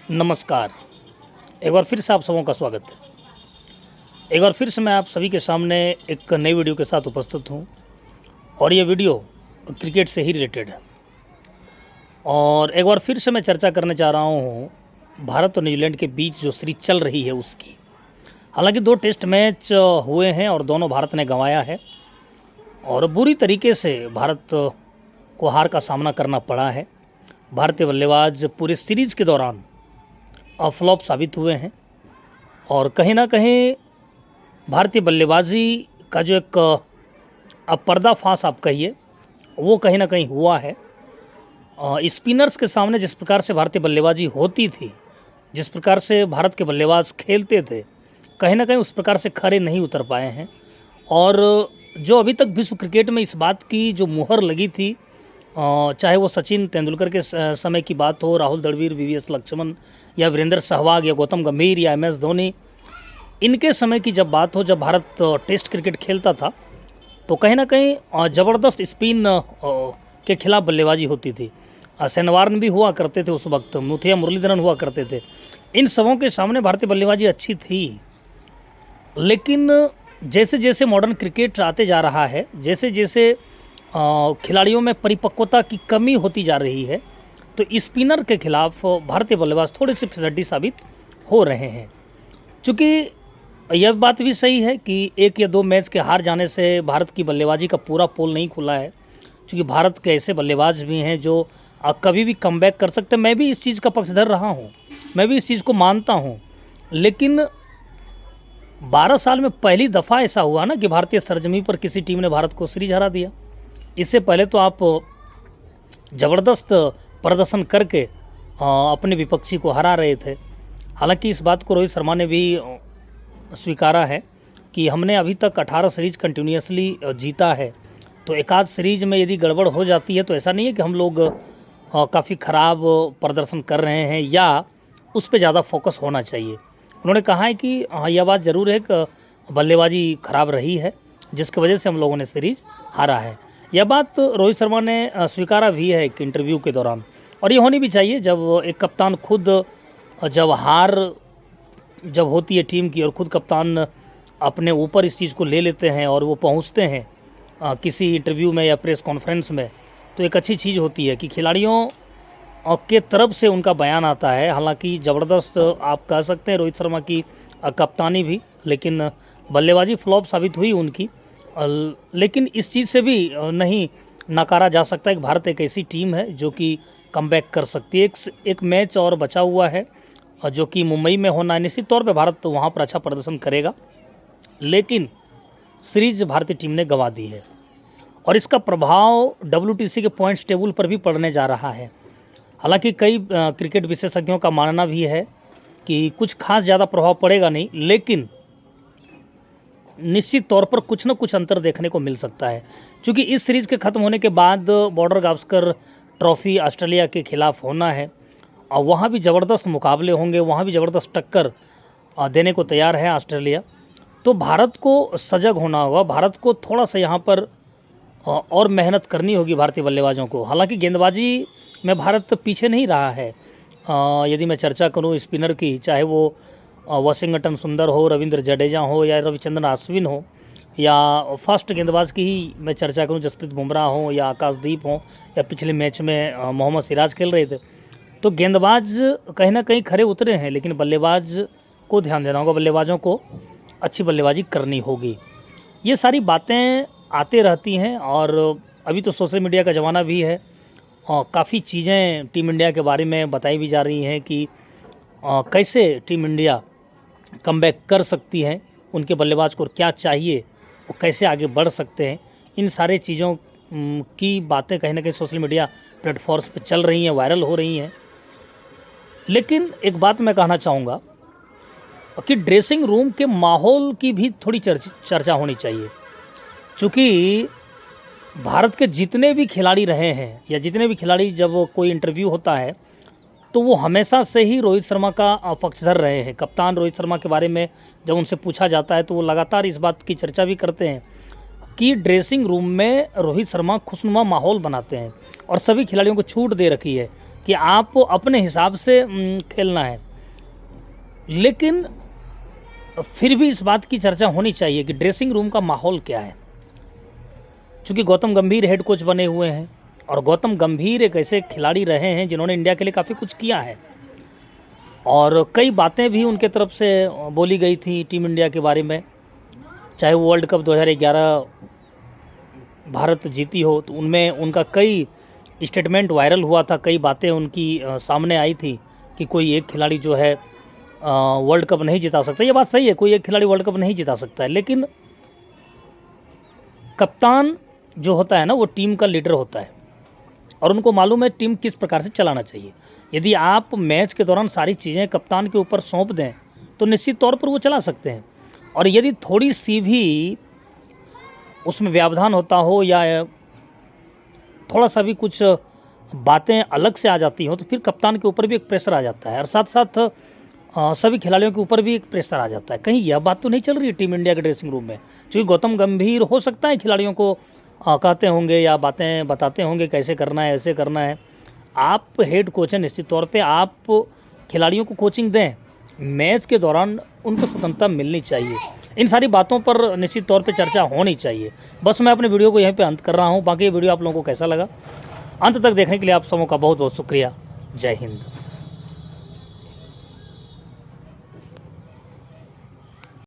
नमस्कार। एक बार फिर से आप सबों का स्वागत है। एक बार फिर से मैं आप सभी के सामने एक नई वीडियो के साथ उपस्थित हूँ और ये वीडियो क्रिकेट से ही रिलेटेड है। और एक बार फिर से मैं चर्चा करने जा रहा हूँ भारत और न्यूजीलैंड के बीच जो सीरीज चल रही है उसकी। हालांकि 2 टेस्ट मैच हुए हैं और दोनों भारत ने गंवाया है और बुरी तरीके से भारत को हार का सामना करना पड़ा है। भारतीय बल्लेबाज पूरे सीरीज़ के दौरान फ्लॉप साबित हुए हैं और कहीं ना कहीं भारतीय बल्लेबाजी का जो एक पर्दाफाश आप कहिए वो कहीं ना कहीं हुआ है। स्पिनर्स के सामने जिस प्रकार से भारतीय बल्लेबाजी होती थी, जिस प्रकार से भारत के बल्लेबाज खेलते थे, कहीं ना कहीं उस प्रकार से खरे नहीं उतर पाए हैं। और जो अभी तक विश्व क्रिकेट में इस बात की जो मुहर लगी थी, चाहे वो सचिन तेंदुलकर के समय की बात हो, राहुल द्रविड़, वीवीएस लक्ष्मण या वीरेंद्र सहवाग या गौतम गंभीर या एमएस धोनी, इनके समय की जब बात हो, जब भारत टेस्ट क्रिकेट खेलता था तो कहीं ना कहीं ज़बरदस्त स्पिन के खिलाफ बल्लेबाजी होती थी। सेनवार्न भी हुआ करते थे उस वक्त, मुथिया मुरलीधरन हुआ करते थे। इन सबों के सामने भारतीय बल्लेबाजी अच्छी थी। लेकिन जैसे जैसे मॉडर्न क्रिकेट आते जा रहा है, जैसे जैसे खिलाड़ियों में परिपक्वता की कमी होती जा रही है, तो स्पिनर के खिलाफ भारतीय बल्लेबाज थोड़े से फिसड्डी साबित हो रहे हैं। चूँकि यह बात भी सही है कि 1 या 2 मैच के हार जाने से भारत की बल्लेबाजी का पूरा पोल नहीं खुला है, क्योंकि भारत के ऐसे बल्लेबाज भी हैं जो कभी भी कमबैक कर सकते हैं। मैं भी इस चीज़ का पक्षधर रहा हूँ, मैं भी इस चीज़ को मानता हूँ। लेकिन 12 साल में पहली दफ़ा ऐसा हुआ ना कि भारतीय सरजमी पर किसी टीम ने भारत को सीरीज हरा दिया। इससे पहले तो आप ज़बरदस्त प्रदर्शन करके अपने विपक्षी को हरा रहे थे। हालांकि इस बात को रोहित शर्मा ने भी स्वीकारा है कि हमने अभी तक 18 सीरीज कंटिन्यूसली जीता है, तो एक आध सीरीज में यदि गड़बड़ हो जाती है तो ऐसा नहीं है कि हम लोग काफ़ी ख़राब प्रदर्शन कर रहे हैं या उस पर ज़्यादा फोकस होना चाहिए। उन्होंने कहा है कि हाँ, यह बात ज़रूर है कि बल्लेबाजी ख़राब रही है जिसकी वजह से हम लोगों ने सीरीज हारा है। यह बात रोहित शर्मा ने स्वीकारा भी है एक इंटरव्यू के दौरान, और ये होनी भी चाहिए। जब एक कप्तान खुद जब हार जब होती है टीम की और ख़ुद कप्तान अपने ऊपर इस चीज़ को ले लेते हैं और वो पहुंचते हैं किसी इंटरव्यू में या प्रेस कॉन्फ्रेंस में, तो एक अच्छी चीज़ होती है कि खिलाड़ियों के तरफ से उनका बयान आता है। हालांकि ज़बरदस्त आप कह सकते हैं रोहित शर्मा की कप्तानी भी, लेकिन बल्लेबाजी फ्लॉप साबित हुई उनकी। लेकिन इस चीज़ से भी नहीं नकारा जा सकता है कि भारत एक ऐसी टीम है जो कि कमबैक कर सकती है। एक मैच और बचा हुआ है जो कि मुंबई में होना है। निश्चित तौर पे भारत वहाँ पर अच्छा प्रदर्शन करेगा, लेकिन सीरीज भारतीय टीम ने गंवा दी है और इसका प्रभाव WTC के पॉइंट्स टेबल पर भी पड़ने जा रहा है। हालांकि कई क्रिकेट विशेषज्ञों का मानना भी है कि कुछ खास ज़्यादा प्रभाव पड़ेगा नहीं, लेकिन निश्चित तौर पर कुछ न कुछ अंतर देखने को मिल सकता है। क्योंकि इस सीरीज़ के ख़त्म होने के बाद बॉर्डर गावस्कर ट्रॉफी ऑस्ट्रेलिया के खिलाफ होना है और वहाँ भी ज़बरदस्त मुकाबले होंगे, वहाँ भी ज़बरदस्त टक्कर देने को तैयार है ऑस्ट्रेलिया। तो भारत को सजग होना होगा, भारत को थोड़ा सा यहाँ पर और मेहनत करनी होगी भारतीय बल्लेबाजों को। हालांकि गेंदबाजी में भारत पीछे नहीं रहा है। यदि मैं चर्चा करूँ स्पिनर की, चाहे वो वाशिंगटन सुंदर हो, रविंद्र जडेजा हो या रविचंद्रन अश्विन हो, या फास्ट गेंदबाज की ही मैं चर्चा करूं जसप्रीत बुमराह हो या आकाशदीप हो, या पिछले मैच में मोहम्मद सिराज खेल रहे थे, तो गेंदबाज कहीं ना कहीं खरे उतरे हैं। लेकिन बल्लेबाज को ध्यान देना होगा, बल्लेबाजों को अच्छी बल्लेबाजी करनी होगी। ये सारी बातें आते रहती हैं और अभी तो सोशल मीडिया का ज़माना भी है और काफ़ी चीज़ें टीम इंडिया के बारे में बताई भी जा रही हैं कि कैसे टीम इंडिया कमबैक कर सकती है, उनके बल्लेबाज को क्या चाहिए, वो कैसे आगे बढ़ सकते हैं। इन सारे चीज़ों की बातें कहीं ना कहीं सोशल मीडिया प्लेटफॉर्म्स पे चल रही हैं, वायरल हो रही हैं। लेकिन एक बात मैं कहना चाहूँगा कि ड्रेसिंग रूम के माहौल की भी थोड़ी चर्चा होनी चाहिए। चूँकि भारत के जितने भी खिलाड़ी रहे हैं या जितने भी खिलाड़ी, जब कोई इंटरव्यू होता है तो वो हमेशा से ही रोहित शर्मा का पक्षधर रहे हैं। कप्तान रोहित शर्मा के बारे में जब उनसे पूछा जाता है तो वो लगातार इस बात की चर्चा भी करते हैं कि ड्रेसिंग रूम में रोहित शर्मा खुशनुमा माहौल बनाते हैं और सभी खिलाड़ियों को छूट दे रखी है कि आप अपने हिसाब से खेलना है। लेकिन फिर भी इस बात की चर्चा होनी चाहिए कि ड्रेसिंग रूम का माहौल क्या है। चूँकि गौतम गंभीर हेड कोच बने हुए हैं और गौतम गंभीर एक ऐसे खिलाड़ी रहे हैं जिन्होंने इंडिया के लिए काफ़ी कुछ किया है और कई बातें भी उनके तरफ से बोली गई थी टीम इंडिया के बारे में, चाहे वो वर्ल्ड कप 2011 भारत जीती हो तो उनमें उनका कई स्टेटमेंट वायरल हुआ था, कई बातें उनकी सामने आई थी कि कोई एक खिलाड़ी जो है वर्ल्ड कप नहीं जिता सकता। ये बात सही है, कोई एक खिलाड़ी वर्ल्ड कप नहीं जिता सकता है, लेकिन कप्तान जो होता है ना वो टीम का लीडर होता है और उनको मालूम है टीम किस प्रकार से चलाना चाहिए। यदि आप मैच के दौरान सारी चीज़ें कप्तान के ऊपर सौंप दें तो निश्चित तौर पर वो चला सकते हैं, और यदि थोड़ी सी भी उसमें व्यवधान होता हो या थोड़ा सा भी कुछ बातें अलग से आ जाती हो तो फिर कप्तान के ऊपर भी एक प्रेशर आ जाता है और साथ साथ सभी खिलाड़ियों के ऊपर भी एक प्रेशर आ जाता है। कहीं यह बात तो नहीं चल रही है टीम इंडिया के ड्रेसिंग रूम में, क्योंकि गौतम गंभीर हो सकता है खिलाड़ियों को कहते होंगे या बातें बताते होंगे कैसे करना है, ऐसे करना है। आप हेड कोच हैं, निश्चित तौर पे आप खिलाड़ियों को कोचिंग दें, मैच के दौरान उनको स्वतंत्रता मिलनी चाहिए। इन सारी बातों पर निश्चित तौर पे चर्चा होनी चाहिए। बस मैं अपने वीडियो को यहीं पे अंत कर रहा हूँ। बाकी ये वीडियो आप लोगों को कैसा लगा, अंत तक देखने के लिए आप सबों का बहुत बहुत शुक्रिया। जय हिंद।